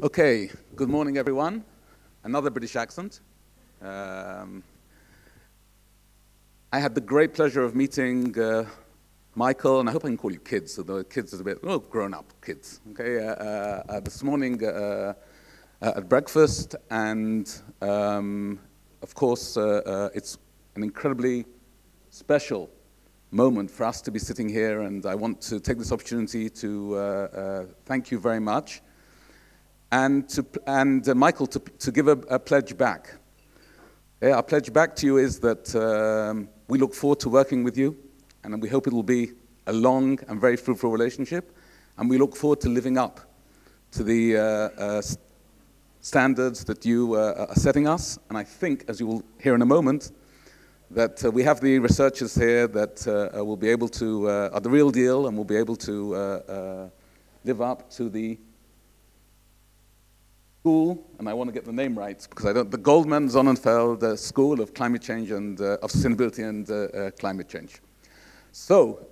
Okay, good morning, everyone. Another British accent. I had the great pleasure of meeting Michael, and I hope I can call you kids, although kids is a bit, grown-up kids, okay, this morning at breakfast, and of course, it's an incredibly special moment for us to be sitting here, and I want to take this opportunity to thank you very much. And Michael, to give a pledge back. Yeah, our pledge back to you is that we look forward to working with you, and we hope it will be a long and very fruitful relationship, and we look forward to living up to the standards that you are setting us. And I think, as you will hear in a moment, that we have the researchers here that will be able to, are the real deal, and will be able to live up to the school, and I want to get the name right because I don't, the Goldman Sonnenfeld School of Climate Change and of Sustainability and Climate Change. So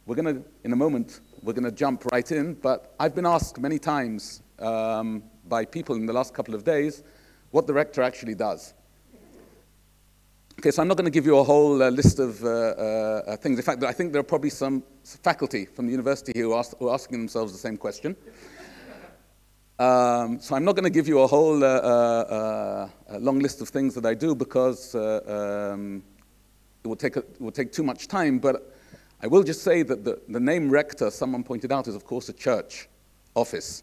we're going to, in a moment, we're going to jump right in, but I've been asked many times by people in the last couple of days what the rector actually does. Okay, so I'm not going to give you a whole list of things. In fact, I think there are probably some faculty from the university here who are asking themselves the same question. So I'm not going to give you a whole long list of things that I do because it will take too much time, but I will just say that the name rector, someone pointed out, is of course a church office.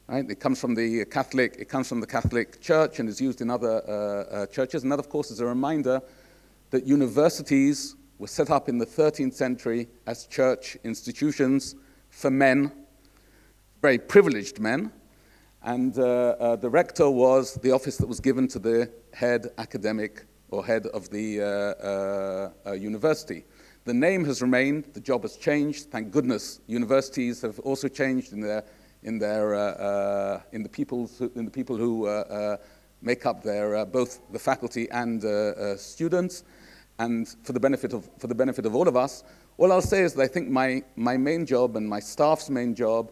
Right? It comes from the Catholic Church and is used in other churches, and that of course is a reminder that universities were set up in the 13th century as church institutions for men, very privileged men. And the rector was the office that was given to the head academic or head of the university. The name has remained, the job has changed. Thank goodness, universities have also changed in the people who make up their both the faculty and students, and for the benefit of all of us. All I'll say is that I think my main job and my staff's main job,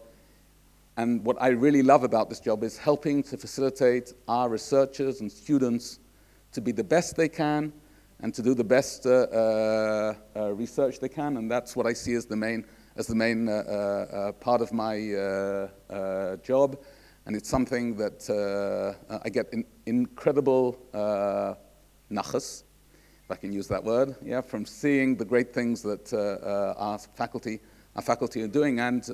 and what I really love about this job, is helping to facilitate our researchers and students to be the best they can and to do the best research they can. And that's what I see as the main part of my job. And it's something that I get incredible nachas, if I can use that word, yeah, from seeing the great things that our faculty are doing, and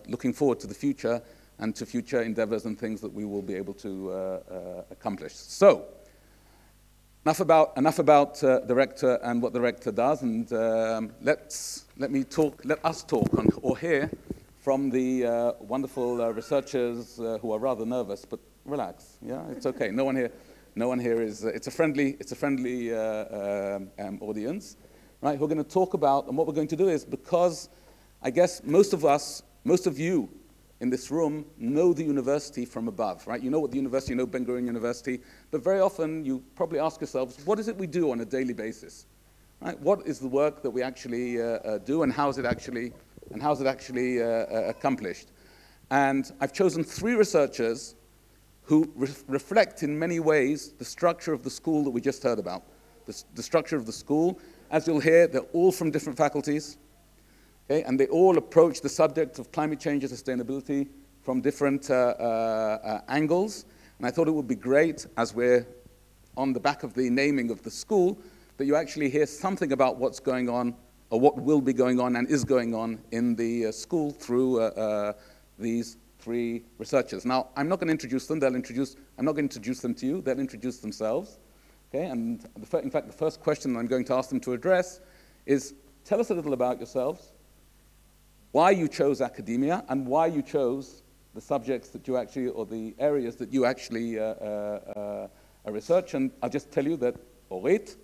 looking forward to the future and to future endeavors and things that we will be able to accomplish. So, enough about the rector and what the rector does, and let us talk or hear from the wonderful researchers who are rather nervous, but relax. Yeah, it's okay. No one here is. It's a friendly audience, right? We're going to talk about, and what we're going to do is, because I guess most of you in this room know the university from above, right? You know what the university, you know Ben-Gurion University, but very often you probably ask yourselves, what is it we do on a daily basis, right? What is the work that we actually do, and how is it actually accomplished? And I've chosen 3 researchers who reflect in many ways the structure of the school that we just heard about. The structure of the school, as you'll hear, they're all from different faculties. Okay, and they all approach the subject of climate change and sustainability from different angles. And I thought it would be great, as we're on the back of the naming of the school, that you actually hear something about what's going on, or what will be going on and is going on in the school through these 3 researchers. Now, I'm not going to introduce them. I'm not going to introduce them to you. They'll introduce themselves. Okay, and in fact, the first question I'm going to ask them to address is, tell us a little about yourselves, why you chose academia, and why you chose the subjects that you actually, or the areas that you actually research. And I'll just tell you that Orit,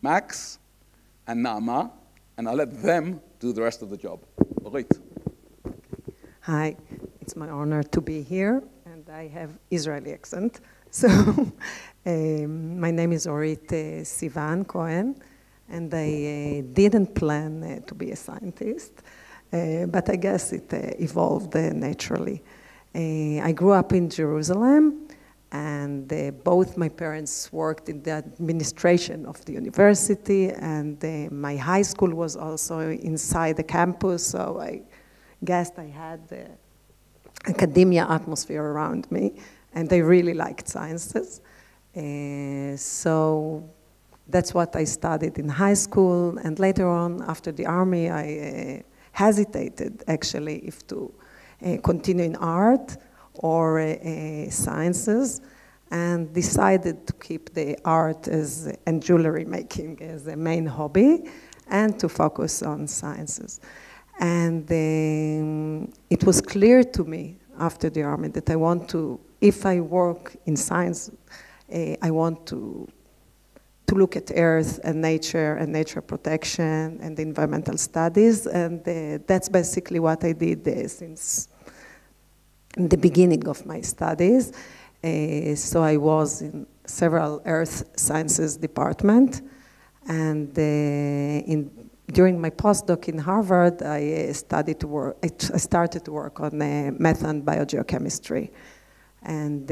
Max, and Naama, and I'll let them do the rest of the job. Orit. Hi, it's my honor to be here, and I have Israeli accent. So my name is Orit Sivan Cohen, and I didn't plan to be a scientist. But I guess it evolved naturally. I grew up in Jerusalem, and both my parents worked in the administration of the university, and my high school was also inside the campus, so I guessed I had the academia atmosphere around me, and I really liked sciences. So that's what I studied in high school, and later on, after the army, I hesitated actually if to continue in art or sciences, and decided to keep the art and jewelry making as a main hobby, and to focus on sciences. And it was clear to me after the army that I want to, if I work in science, I want to look at earth and nature protection and environmental studies, and that's basically what I did since the beginning of my studies. So I was in several earth sciences department, and during my postdoc in Harvard, I started to work on methane biogeochemistry, and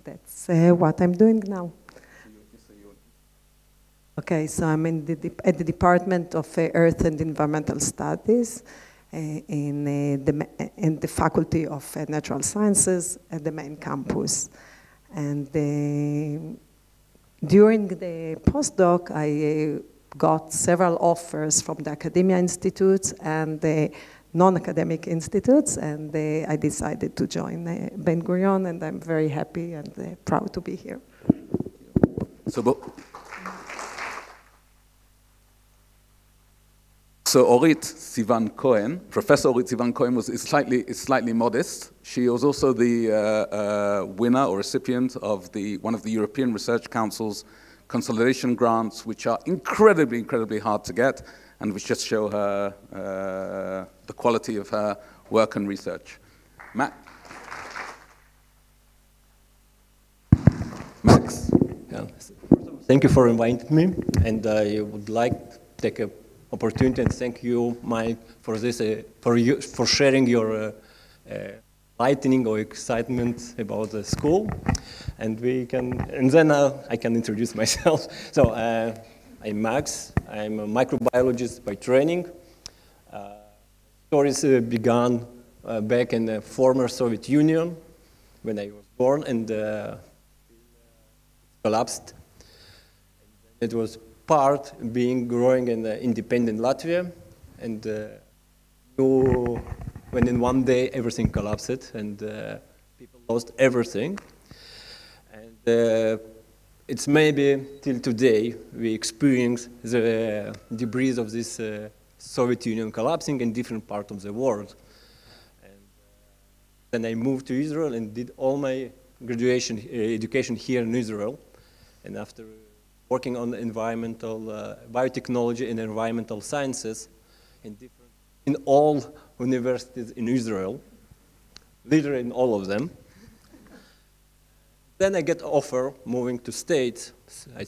that's what I'm doing now. Okay, so I'm at the Department of Earth and Environmental Studies in the Faculty of Natural Sciences at the main campus. And during the postdoc, I got several offers from the academia institutes and the non-academic institutes, and I decided to join Ben-Gurion, and I'm very happy and proud to be here. So Orit Sivan Cohen, Professor Orit Sivan Cohen is slightly modest. She was also the winner or recipient of one of the European Research Council's consolidation grants, which are incredibly hard to get, and which just show her the quality of her work and research. Max? Yeah. Thank you for inviting me, and I would like to take an opportunity and thank you, Mike, for this, for sharing your lightning or excitement about the school, and then I can introduce myself. So I'm Max. I'm a microbiologist by training. Stories began back in the former Soviet Union when I was born, and collapsed. It was part growing in independent Latvia, and when in one day everything collapsed and people lost everything. And it's maybe till today we experience the debris of this Soviet Union collapsing in different parts of the world. And then I moved to Israel and did all my graduation education here in Israel. And after working on environmental biotechnology and environmental sciences in all universities in Israel, literally in all of them. Then I get offer moving to States. I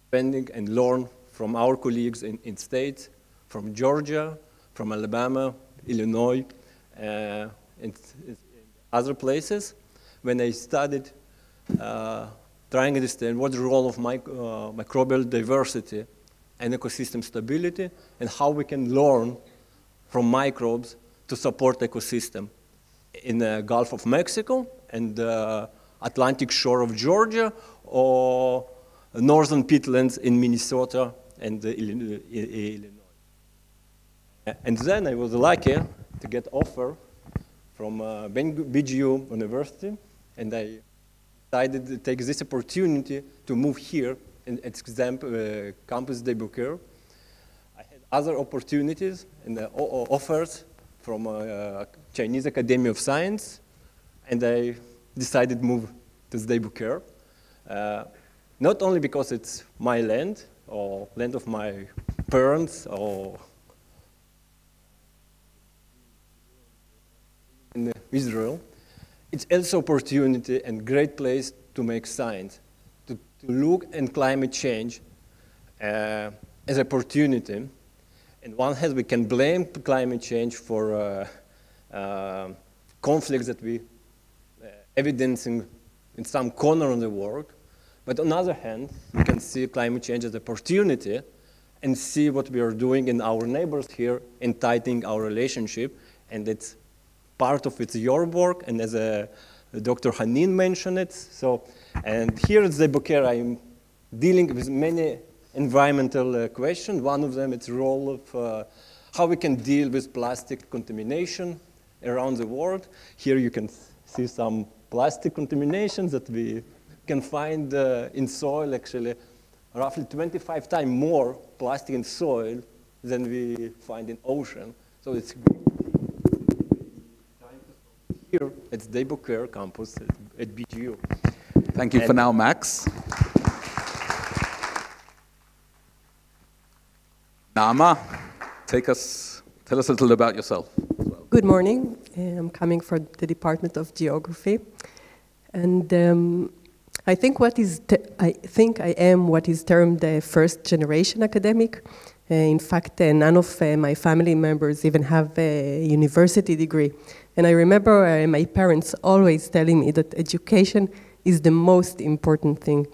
spending and learn from our colleagues in States, from Georgia, from Alabama, Illinois, and other places. When I studied trying to understand what's the role of microbial diversity and ecosystem stability, and how we can learn from microbes to support ecosystem in the Gulf of Mexico and the Atlantic shore of Georgia, or northern peatlands in Minnesota and Illinois. And then I was lucky to get offer from BOG University, and I decided to take this opportunity to move here at Campus de Beaucaire. I had other opportunities and offers from Chinese Academy of Science, and I decided to move to de Beaucaire. Not only because it's my land, or land of my parents, or in Israel, it's also opportunity and great place to make science, to look at climate change as opportunity. And one hand, we can blame climate change for conflicts that we evidencing in some corner of the world. But on the other hand, we can see climate change as an opportunity and see what we are doing in our neighbors here in tightening our relationship. And it's part of it's your work, and as Dr. Hanin mentioned it. So, and here at ZBOKER, I'm dealing with many environmental questions. One of them is the role of how we can deal with plastic contamination around the world. Here you can see some plastic contaminations that we can find in soil, actually, roughly 25 times more plastic in soil than we find in ocean. So it's here at ZBOKER campus at BGU. Thank you for now, Max. Nama, tell us a little about yourself. Good morning. I'm coming from the Department of Geography, and I think I am what is termed a first-generation academic. In fact, none of my family members even have a university degree. And I remember my parents always telling me that education is the most important thing.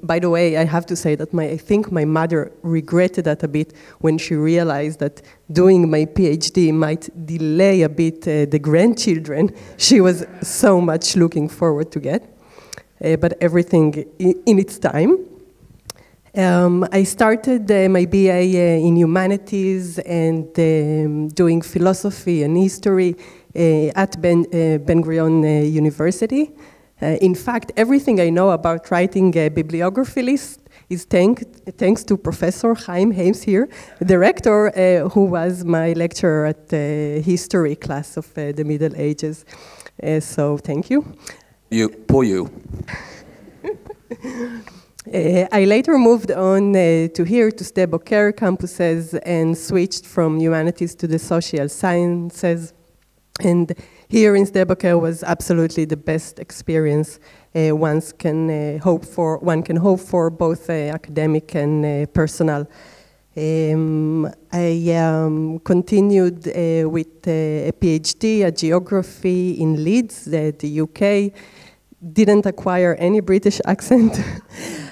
By the way, I have to say that I think my mother regretted that a bit when she realized that doing my PhD might delay a bit the grandchildren she was so much looking forward to get. But everything in its time. I started my BA in humanities and doing philosophy and history at Ben-Gurion University. In fact, everything I know about writing a bibliography list is thanks to Professor Chaim Hames here, the rector who was my lecturer at the history class of the Middle Ages. So thank you. Poor you. I later moved on to here, to ZBOKER campuses, and switched from humanities to the social sciences. And here in ZBOKER was absolutely the best experience one can hope for, both academic and personal. I continued with a PhD at geography in Leeds, the UK. Didn't acquire any British accent,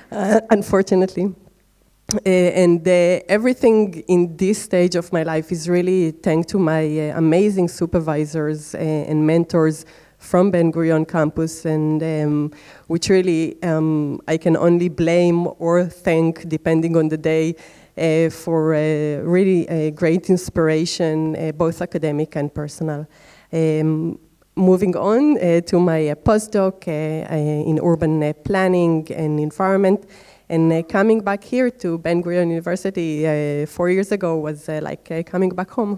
unfortunately. And everything in this stage of my life is really thanks to my amazing supervisors and mentors from Ben-Gurion campus, and which really I can only blame or thank, depending on the day, for really great inspiration, both academic and personal. Moving on to my postdoc in urban planning and environment, and coming back here to Ben-Gurion University 4 years ago was like coming back home.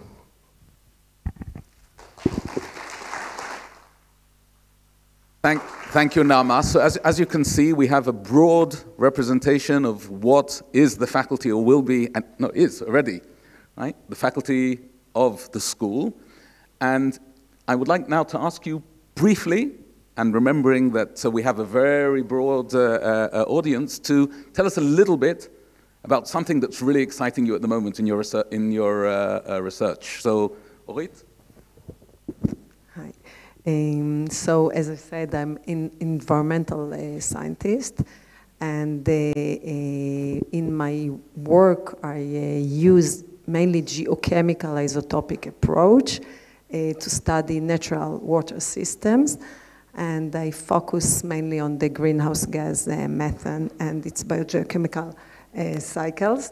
Thank you, Nama. So as you can see, we have a broad representation of what is the faculty, or will be, and no, is already, right? The faculty of the school. And I would like now to ask you briefly, and remembering that we have a very broad audience, to tell us a little bit about something that's really exciting you at the moment in your research. So, Orit? Hi. So, as I said, I'm an environmental scientist, and in my work, I use mainly geochemical isotopic approach to study natural water systems, and I focus mainly on the greenhouse gas methane and its biogeochemical cycles.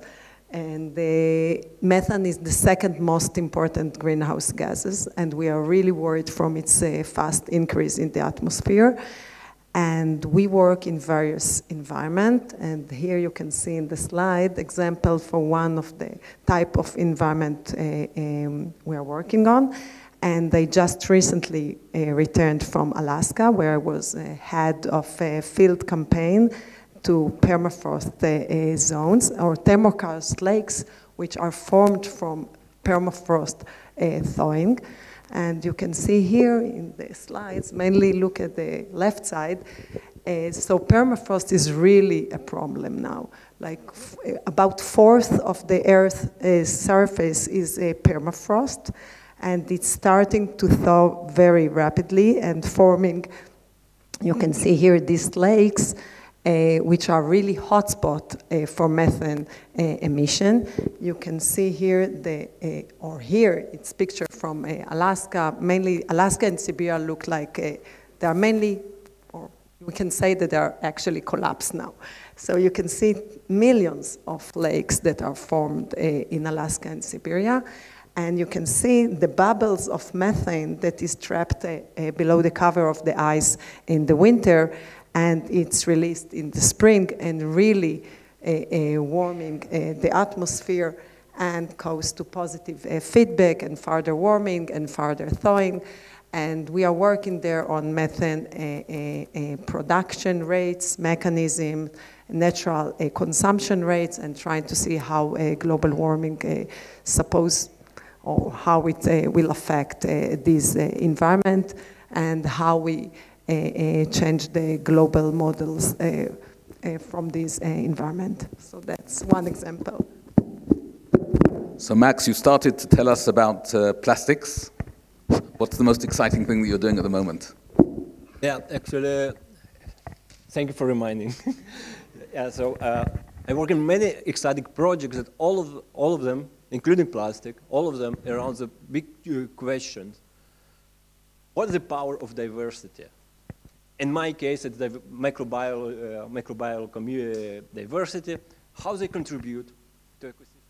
And the methane is the second most important greenhouse gases, and we are really worried from its fast increase in the atmosphere. And we work in various environments, and here you can see in the slide example for one of the type of environment we are working on. And I just recently returned from Alaska, where I was head of a field campaign to permafrost zones, or thermokarst lakes, which are formed from permafrost thawing. And you can see here in the slides, mainly look at the left side. So permafrost is really a problem now. Like about 1/4 of the Earth's surface is permafrost. and it's starting to thaw very rapidly and forming, you can see here these lakes, which are really hotspot for methane emission. You can see here, or here, it's picture from Alaska. Mainly, Alaska and Siberia look like they are mainly, or we can say that they are actually collapsed now. So you can see millions of lakes that are formed in Alaska and Siberia. And you can see the bubbles of methane that is trapped below the cover of the ice in the winter, and it's released in the spring and really warming the atmosphere and goes to positive feedback and further warming and further thawing. And we are working there on methane production rates, mechanism, natural consumption rates, and trying to see how global warming or how it will affect this environment, and how we change the global models from this environment. So that's one example. So Max, you started to tell us about plastics. What's the most exciting thing that you're doing at the moment? Yeah, actually, thank you for reminding. Yeah, so I work in many exciting projects that all of them, including plastic, all of them around the big questions. What is the power of diversity? In my case, it's the microbial community diversity, how they contribute to ecosystem.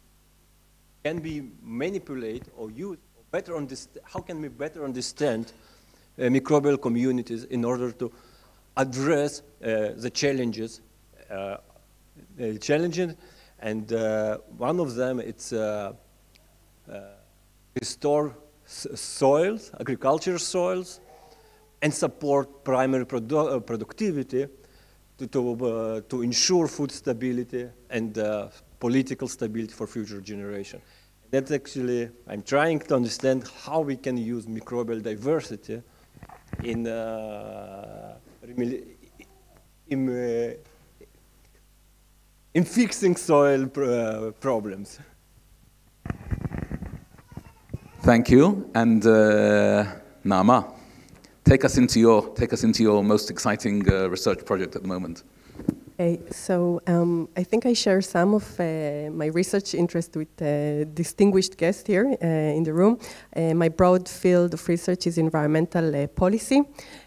Can we manipulate or use, or better understand, how can we better understand microbial communities in order to address the challenges, and one of them, it's restore soils, agricultural soils, and support primary productivity to ensure food stability and political stability for future generation. That's actually, I'm trying to understand how we can use microbial diversity in fixing soil problems. Thank you, and Naama, take us into your most exciting research project at the moment. Okay, so I think I share some of my research interest with distinguished guests here in the room. My broad field of research is environmental policy.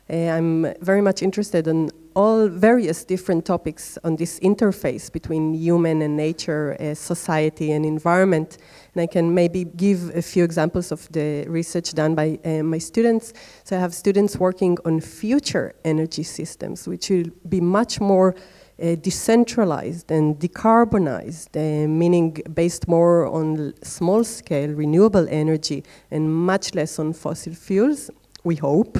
I'm very much interested in all various different topics on this interface between human and nature, society and environment. And I can maybe give a few examples of the research done by my students. So I have students working on future energy systems, which will be much more decentralized and decarbonized, meaning based more on small-scale renewable energy and much less on fossil fuels, we hope.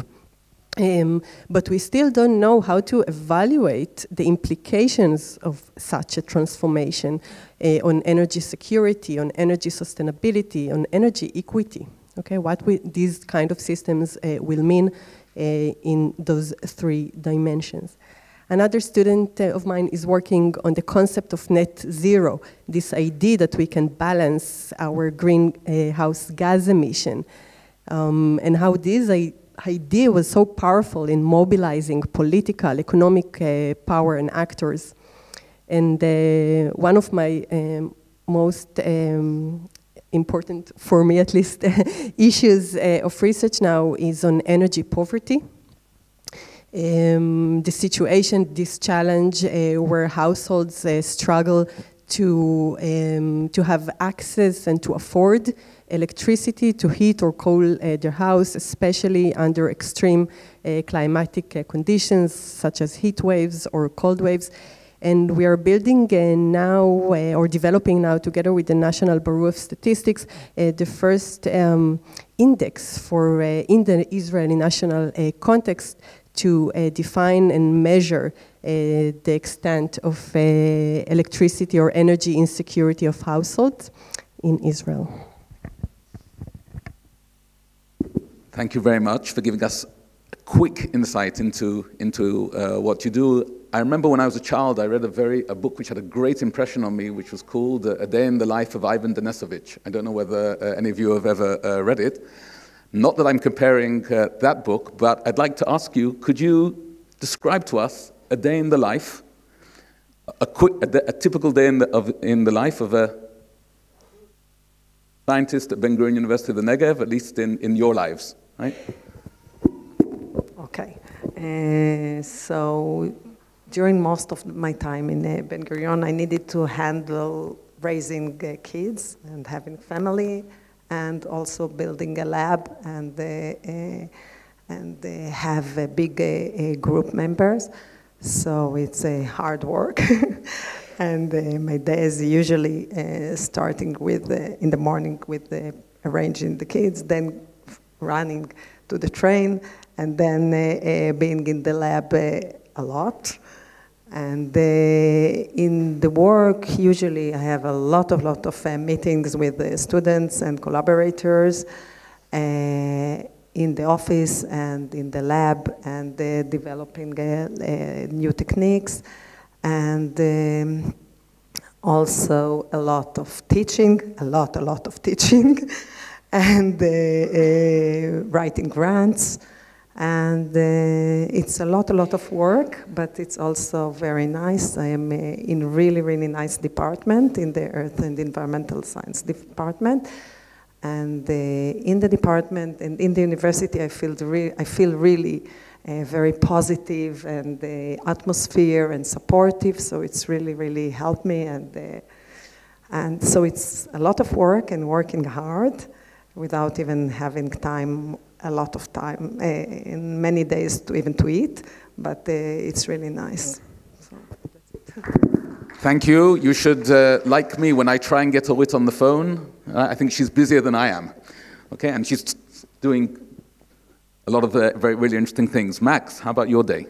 But we still don't know how to evaluate the implications of such a transformation on energy security, on energy sustainability, on energy equity. Okay, what these kind of systems will mean in those three dimensions. Another student of mine is working on the concept of net zero, this idea that we can balance our greenhouse gas emission, and how this idea was so powerful in mobilizing political, economic power and actors. And one of my most important, for me at least, issues of research now is on energy poverty. The situation, this challenge where households struggle to have access and to afford electricity to heat or cool their house, especially under extreme climatic conditions such as heat waves or cold waves. And we are building now, or developing now, together with the National Bureau of Statistics, the first index for in the Israeli national context to define and measure the extent of electricity or energy insecurity of households in Israel. Thank you very much for giving us a quick insight into what you do. I remember when I was a child, I read a book which had a great impression on me, which was called A Day in the Life of Ivan Denisovich. I don't know whether any of you have ever read it. Not that I'm comparing that book, but I'd like to ask you, could you describe to us a day in the life, a typical day in the life of a scientist at Ben-Gurion University of the Negev, at least in your lives, right? Okay. So during most of my time in Ben-Gurion, I needed to handle raising kids and having family, and also building a lab and have big group members. So it's hard work. And my day is usually starting with, in the morning with arranging the kids, then running to the train, and then being in the lab a lot. And in the work, usually I have a lot of meetings with the students and collaborators in the office and in the lab, and developing new techniques, and also a lot of teaching, a lot of teaching, and writing grants. And it's a lot of work, but it's also very nice. I am in a really nice department, in the Earth and Environmental Science department. And in the department and in the university, I feel really very positive and atmosphere and supportive. So it's really helped me. And so it's a lot of work and working hard without even having time, a lot of time, in many days to eat, but it's really nice. So that's it. Thank you. You should, like me, when I try and get Orit on the phone, I think she's busier than I am. Okay, and she's doing a lot of really interesting things. Max, how about your day?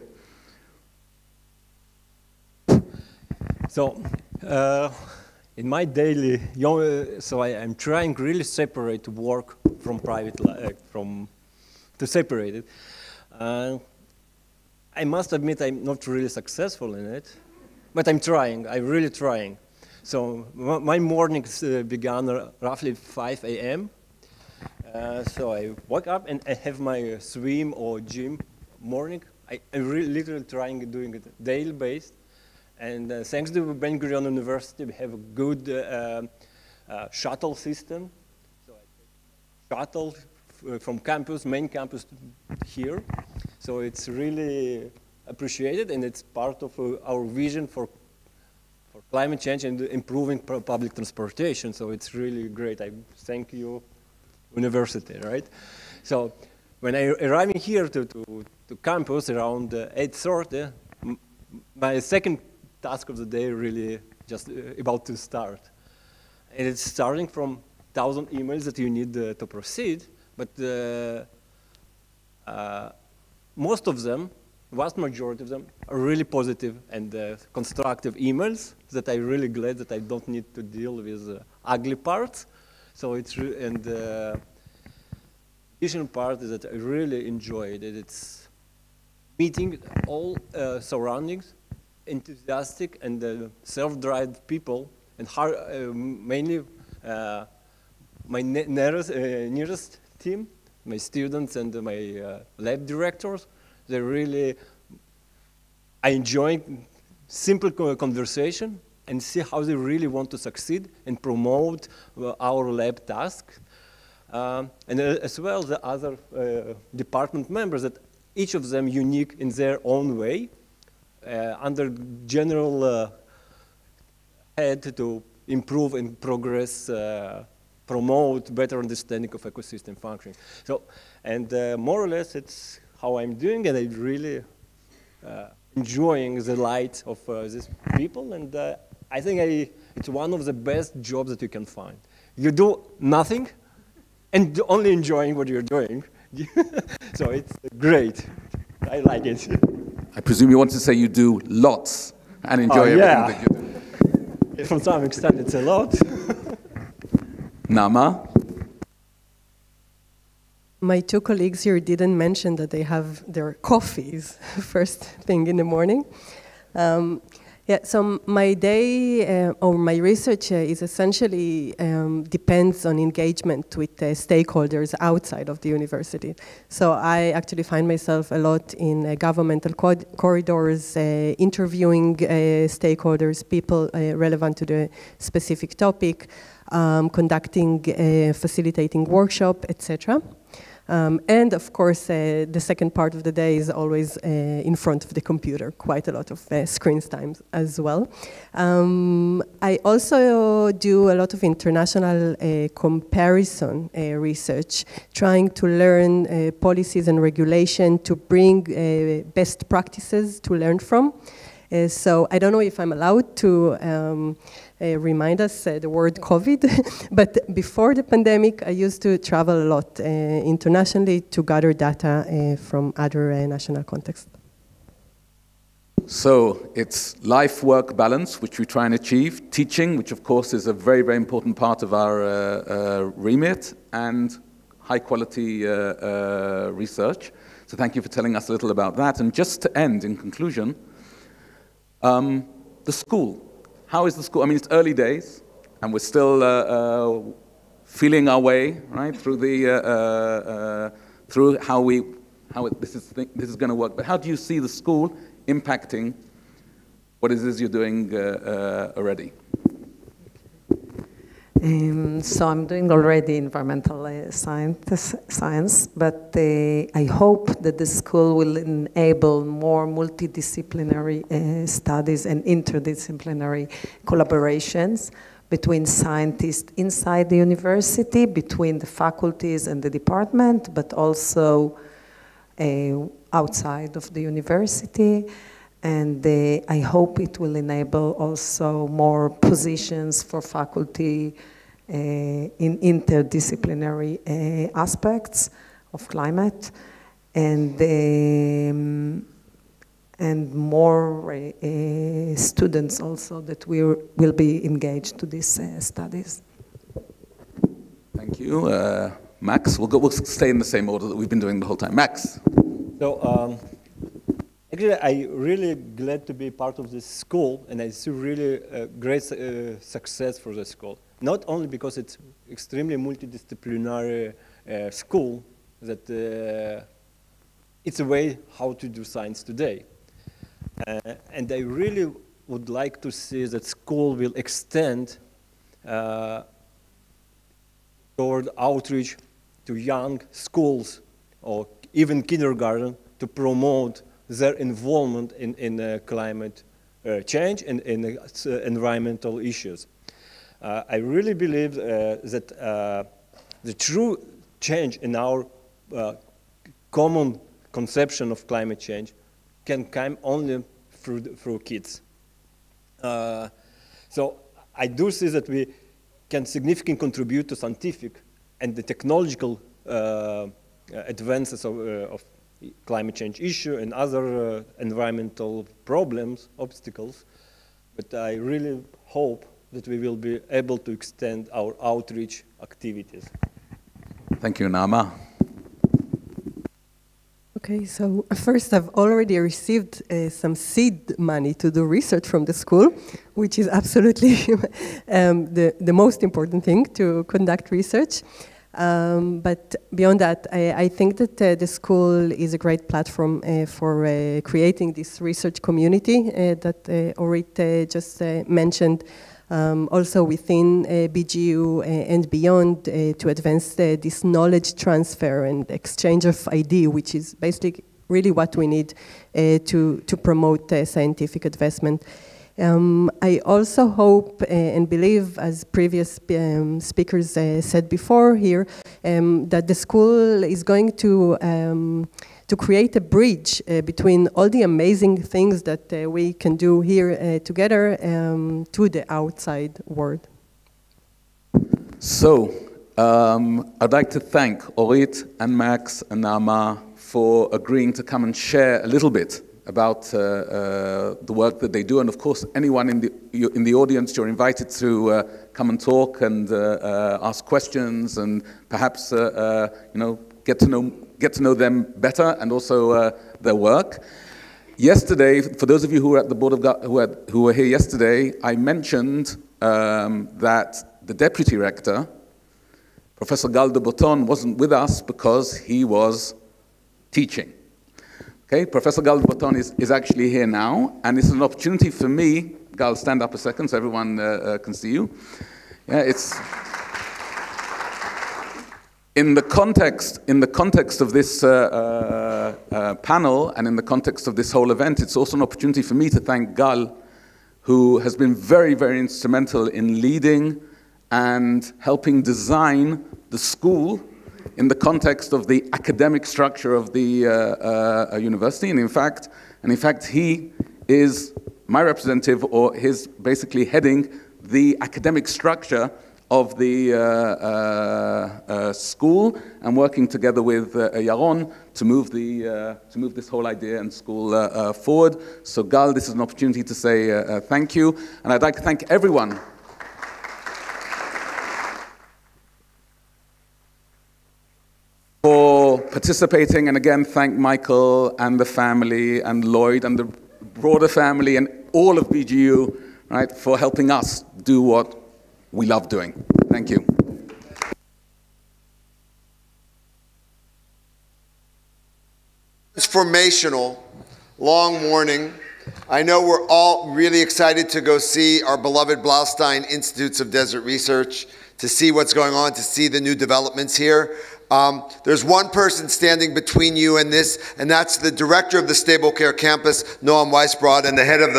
So, in my daily, so I'm trying really separate work from private life, to separate it. I must admit I'm not really successful in it, but I'm really trying. So my mornings began roughly 5 a.m. So I wake up and I have my swim or gym morning. I'm really literally trying doing it daily based. And thanks to Ben-Gurion University, we have a good shuttle system. So I take shuttle from main campus here. So it's really appreciated, and it's part of our vision for climate change and improving public transportation. So it's really great. I thank you, university, right? So when I arriving here to campus around 8:30, my second task of the day really just about to start. And it's starting from 1,000 emails that you need to proceed, but most of them, vast majority of them, are really positive and constructive emails that I'm really glad that I don't need to deal with ugly parts. So it's and the additional part is that I really enjoyed it. It's meeting all surroundings, enthusiastic and self-driven people, and mainly my nearest team, my students and my lab directors. They really, I enjoy simple conversation and see how they really want to succeed and promote our lab task. And as well the other department members, that each of them unique in their own way, under general head to improve and progress, promote better understanding of ecosystem functioning. So, and more or less it's how I'm doing, and I'm really enjoying the light of these people, and I think it's one of the best jobs that you can find. You do nothing and only enjoying what you're doing. So it's great. I like it. I presume you want to say you do lots and enjoy everything that you do. From some extent, it's a lot. Nama? My two colleagues here didn't mention that they have their coffees first thing in the morning. Yeah, so my day or my research is essentially depends on engagement with stakeholders outside of the university. So I actually find myself a lot in governmental corridors, interviewing stakeholders, people relevant to the specific topic, conducting, facilitating workshop, etc. And of course, the second part of the day is always in front of the computer, quite a lot of screen time as well. I also do a lot of international comparison research, trying to learn policies and regulation to bring best practices to learn from. So I don't know if I'm allowed to remind us the word COVID, but before the pandemic, I used to travel a lot internationally to gather data from other national contexts. So it's life-work balance, which we try and achieve, teaching, which of course is a very, very important part of our remit, and high-quality research. So thank you for telling us a little about that. And just to end, in conclusion, the school. How is the school? I mean, it's early days, and we're still feeling our way right through the through this is going to work. But how do you see the school impacting what it is you're doing already? So I'm doing already environmental science, but I hope that the school will enable more multidisciplinary studies and interdisciplinary collaborations between scientists inside the university, between the faculties and the department, but also outside of the university. And I hope it will enable also more positions for faculty in interdisciplinary aspects of climate, and more students also that will be engaged to these studies. Thank you. Max, we'll stay in the same order that we've been doing the whole time. Max. So, actually, I'm really glad to be part of this school, and I see really great success for the school. Not only because it's extremely multidisciplinary school, that it's a way how to do science today. And I really would like to see that school will extend toward outreach to young schools or even kindergarten to promote their involvement in climate change and in environmental issues. I really believe that the true change in our common conception of climate change can come only through kids. So I do see that we can significantly contribute to scientific and the technological advances of climate change issue and other environmental problems, obstacles, but I really hope that we will be able to extend our outreach activities. Thank you, Naama. Okay, so first I've already received some seed money to do research from the school, which is absolutely the most important thing to conduct research. But beyond that, I think that the school is a great platform for creating this research community that Orit just mentioned, also within BGU and beyond to advance this knowledge transfer and exchange of idea, which is basically really what we need to promote scientific advancement. I also hope and believe, as previous speakers said before here, that the school is going to create a bridge between all the amazing things that we can do here together to the outside world. So, I'd like to thank Orit and Max and Naama for agreeing to come and share a little bit about the work that they do, and of course, anyone in the audience, you're invited to come and talk and ask questions, and perhaps get to know them better, and also their work. Yesterday, for those of you who were at the Board of who were here yesterday, I mentioned that the Deputy Rector, Professor Gal de Botton, wasn't with us because he was teaching. Okay, Professor Gal de Botton is actually here now, and it's an opportunity for me. Gal, stand up a second so everyone can see you. Yeah, it's in the context of this panel and in the context of this whole event. It's also an opportunity for me to thank Gal, who has been very, very instrumental in leading and helping design the school in the context of the academic structure of the university. And in fact, he is my representative, or his basically heading the academic structure of the school, and working together with Yaron to move this whole idea and school forward. So Gal, this is an opportunity to say thank you, and I'd like to thank everyone for participating, and again thank Michael and the family and Lloyd and the broader family and all of BGU, right, for helping us do what we love doing. Thank you. Transformational, long morning. I know we're all really excited to go see our beloved Blaustein Institutes of Desert Research, to see what's going on, to see the new developments here. There's one person standing between you and this, and that's the director of the Stable Care Campus, Noam Weisbrod, and the head of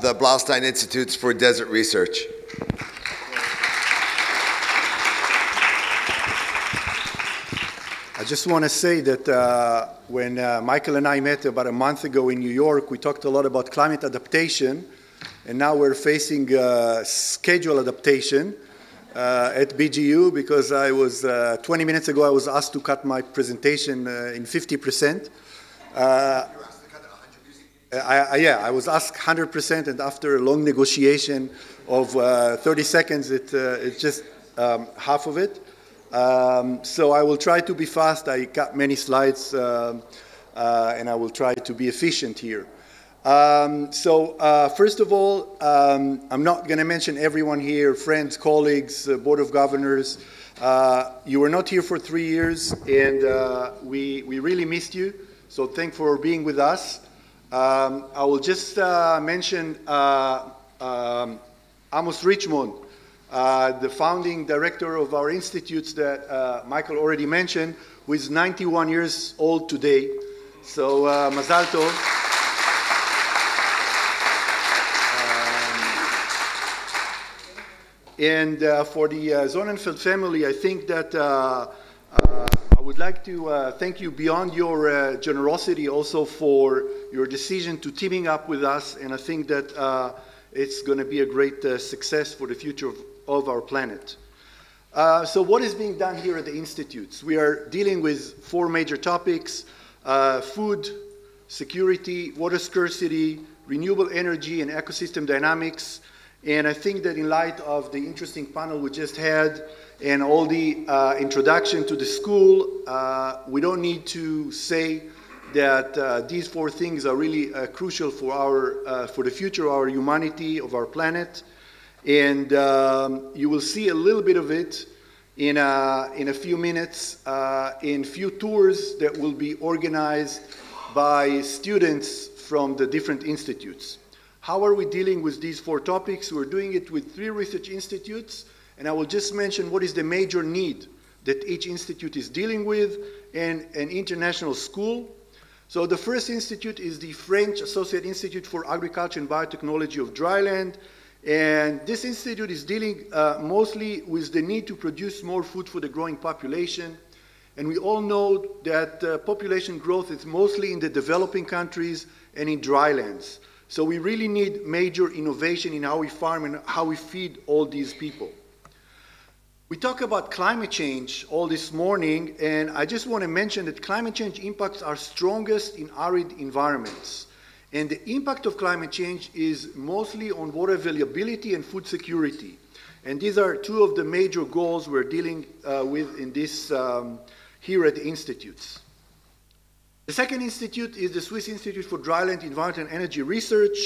the Blaustein Institutes for Desert Research. I just want to say that when Michael and I met about a month ago in New York, we talked a lot about climate adaptation, and now we're facing schedule adaptation at BGU, because I was 20 minutes ago I was asked to cut my presentation in 50%. I was asked 100%, and after a long negotiation of 30 seconds, it's just half of it. So I will try to be fast. I got many slides, and I will try to be efficient here. First of all, I'm not going to mention everyone here, friends, colleagues, Board of Governors. You were not here for 3 years, and we really missed you, so thanks for being with us. I will just mention Amos Richmond, the founding director of our institutes that Michael already mentioned, who is 91 years old today. So Mazal Tov. And for the Sonnenfeld family, I think that I would like to thank you beyond your generosity also for your decision to teaming up with us, and I think that it's going to be a great success for the future of our planet. So what is being done here at the institutes? We are dealing with 4 major topics: food security, water scarcity, renewable energy, and ecosystem dynamics. And I think that in light of the interesting panel we just had and all the introduction to the school, we don't need to say that these 4 things are really crucial for for the future of our humanity, of our planet. And you will see a little bit of it in a few minutes in few tours that will be organized by students from the different institutes. How are we dealing with these 4 topics? We're doing it with 3 research institutes, and I will just mention what is the major need that each institute is dealing with, and an international school. So the first institute is the French Associate Institute for Agriculture and Biotechnology of Dryland, and this institute is dealing mostly with the need to produce more food for the growing population. And we all know that population growth is mostly in the developing countries and in drylands. So we really need major innovation in how we farm and how we feed all these people. We talk about climate change all this morning, and I just want to mention that climate change impacts are strongest in arid environments. And the impact of climate change is mostly on water availability and food security. And these are 2 of the major goals we're dealing with in this here at the institutes. The The second institute is the Swiss Institute for Dryland Environment and Energy Research.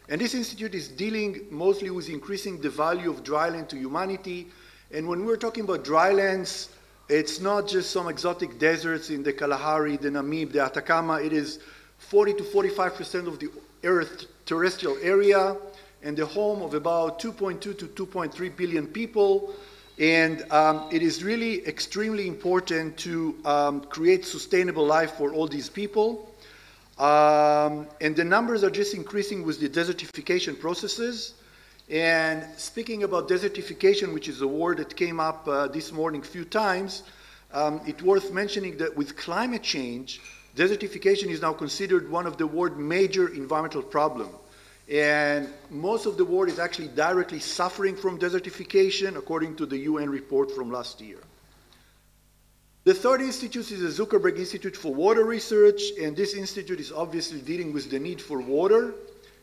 And this institute is dealing mostly with increasing the value of dryland to humanity. And when we're talking about drylands, it's not just some exotic deserts in the Kalahari, the Namib, the Atacama. It is 40 to 45% of the Earth's terrestrial area and the home of about 2.2 to 2.3 billion people. And it is really extremely important to create sustainable life for all these people. And the numbers are just increasing with the desertification processes. And speaking about desertification, which is a word that came up this morning a few times, it's worth mentioning that with climate change, desertification is now considered one of the world's major environmental problems. And most of the world is actually directly suffering from desertification, according to the UN report from last year. The third institute is the Zuckerberg Institute for Water Research, and this institute is obviously dealing with the need for water,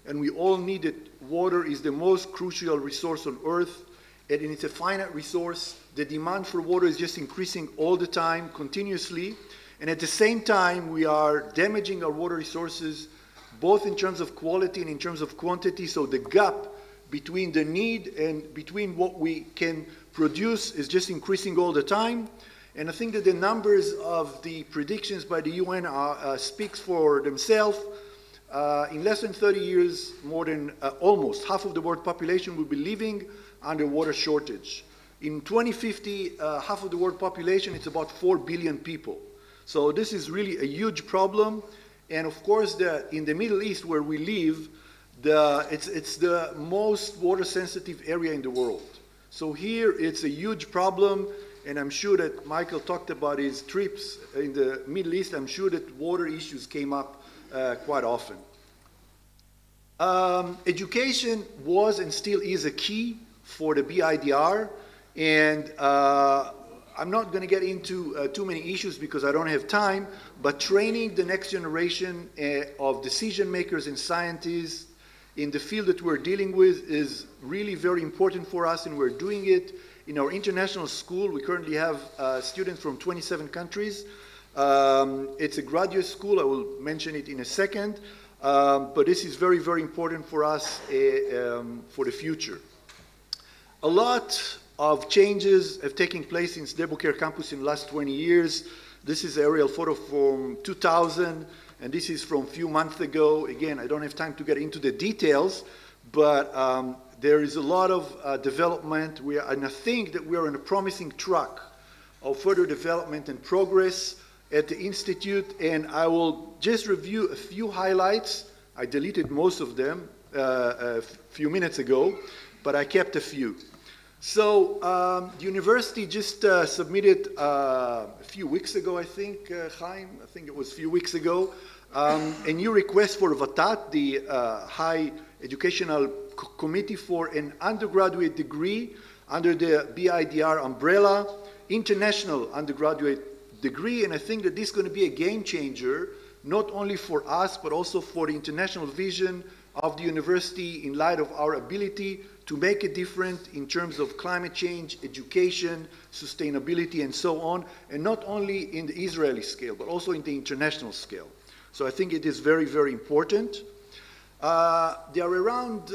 and we all need it. Water is the most crucial resource on Earth, and it's a finite resource. The demand for water is just increasing all the time, continuously, and at the same time, we are damaging our water resources both in terms of quality and in terms of quantity, so the gap between the need and between what we can produce is just increasing all the time. And I think that the numbers of the predictions by the UN speaks for themselves. In less than 30 years, more than almost half of the world population will be living under water shortage. In 2050, half of the world population, it's about 4 billion people. So this is really a huge problem. And of course, in the Middle East where we live, it's the most water-sensitive area in the world. So here it's a huge problem, and I'm sure that Michael talked about his trips in the Middle East. I'm sure that water issues came up quite often. Education was and still is a key for the BIDR, and I'm not going to get into too many issues because I don't have time, but training the next generation of decision makers and scientists in the field that we're dealing with is really very important for us, and we're doing it in our international school. We currently have students from 27 countries. It's a graduate school. I will mention it in a second, but this is very, very important for us for the future. A lot of changes have taken place since the Albuquerque campus in the last 20 years. This is an aerial photo from 2000, and this is from a few months ago. Again, I don't have time to get into the details, but there is a lot of development, and I think that we are on a promising track of further development and progress at the Institute, and I will just review a few highlights. I deleted most of them a few minutes ago, but I kept a few. So the university just submitted a few weeks ago, I think, Chaim, I think it was a few weeks ago, a new request for VATAT, the High Educational Committee, for an undergraduate degree under the BIDR umbrella, international undergraduate degree, and I think that this is going to be a game changer, not only for us, but also for the international vision of the university in light of our ability to make a difference in terms of climate change, education, sustainability, and so on, and not only in the Israeli scale, but also in the international scale. So I think it is very, very important. There are around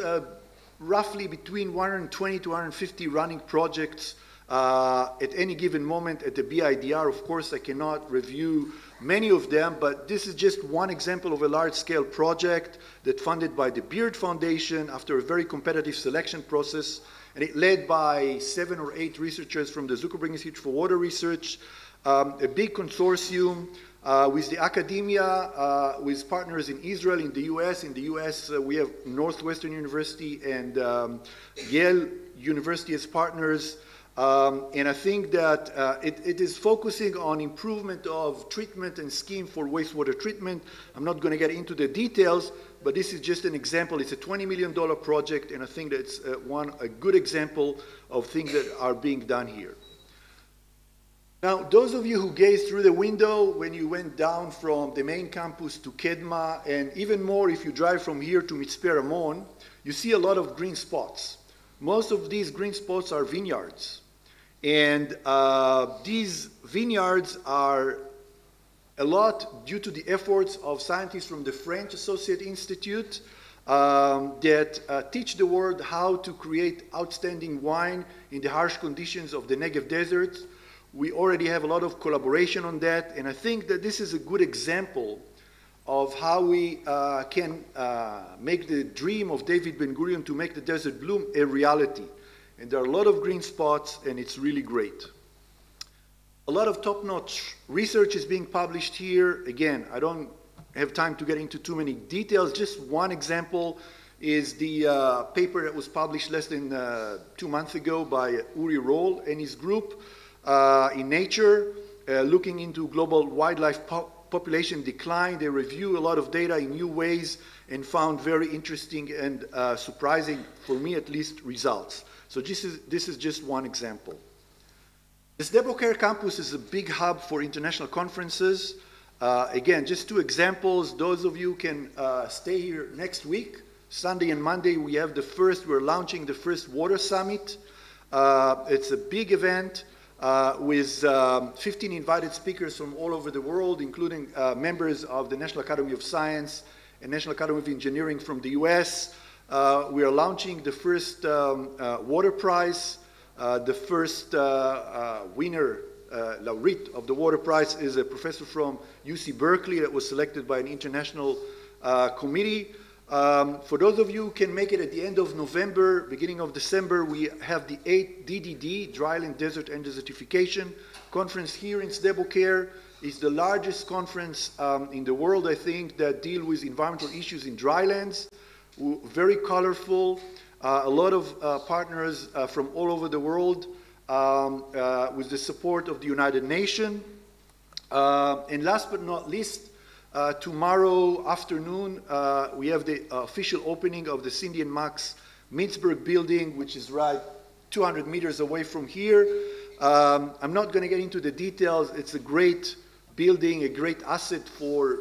roughly between 120 to 150 running projects at any given moment at the BIDR. Of course, I cannot review many of them, but this is just one example of a large-scale project that funded by the Beard Foundation after a very competitive selection process, and it led by 7 or 8 researchers from the Zuckerberg Institute for Water Research, a big consortium with the academia, with partners in Israel, in the US. In the US, we have Northwestern University and Yale University as partners. And I think that it is focusing on improvement of treatment and scheme for wastewater treatment. I'm not going to get into the details, but this is just an example. It's a $20 million project, and I think that it's a good example of things that are being done here. Now, those of you who gazed through the window when you went down from the main campus to Kedma, and even more if you drive from here to Mitzpe Ramon, you see a lot of green spots. Most of these green spots are vineyards. And these vineyards are a lot due to the efforts of scientists from the French Associate Institute that teach the world how to create outstanding wine in the harsh conditions of the Negev desert. We already have a lot of collaboration on that, and I think that this is a good example of how we can make the dream of David Ben-Gurion to make the desert bloom a reality. And there are a lot of green spots, and it's really great. A lot of top-notch research is being published here. Again, I don't have time to get into too many details. Just one example is the paper that was published less than 2 months ago by Uri Roll and his group in Nature, looking into global wildlife population decline. They review a lot of data in new ways and found very interesting and surprising, for me at least, results. So this is just one example. The Sde campus is a big hub for international conferences. Again, just 2 examples. Those of you can stay here next week. Sunday and Monday, we're launching the first Water Summit. It's a big event with 15 invited speakers from all over the world, including members of the National Academy of Science and National Academy of Engineering from the US. We are launching the first Water Prize. The first winner, laureate of the Water Prize, is a professor from UC Berkeley that was selected by an international committee. For those of you who can make it at the end of November, beginning of December, we have the 8th DDD, Dryland Desert and Desertification Conference here in Sde Boker. It's the largest conference in the world, I think, that deal with environmental issues in drylands. Very colorful. A lot of partners from all over the world with the support of the United Nations. And last but not least, tomorrow afternoon, we have the official opening of the Cindy and Max Mintzberg building, which is right 200 meters away from here. I'm not going to get into the details. It's a great building, a great asset for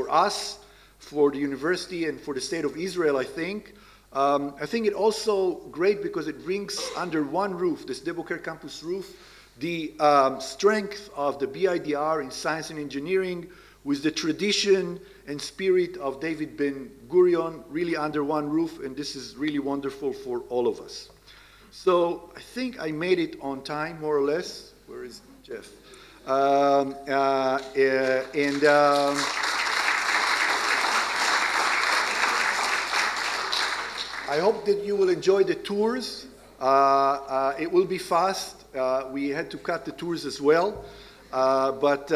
us, for the university, and for the state of Israel, I think. I think it also great because it brings under one roof, this Sde Boker campus roof, the strength of the BIDR in science and engineering with the tradition and spirit of David Ben-Gurion really under one roof, and this is really wonderful for all of us. So I think I made it on time, more or less. Where is Jeff? I hope that you will enjoy the tours. It will be fast. We had to cut the tours as well. But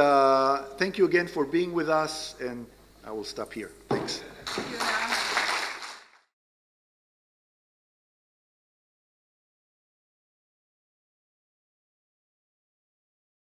thank you again for being with us, and I will stop here. Thanks. Thank you,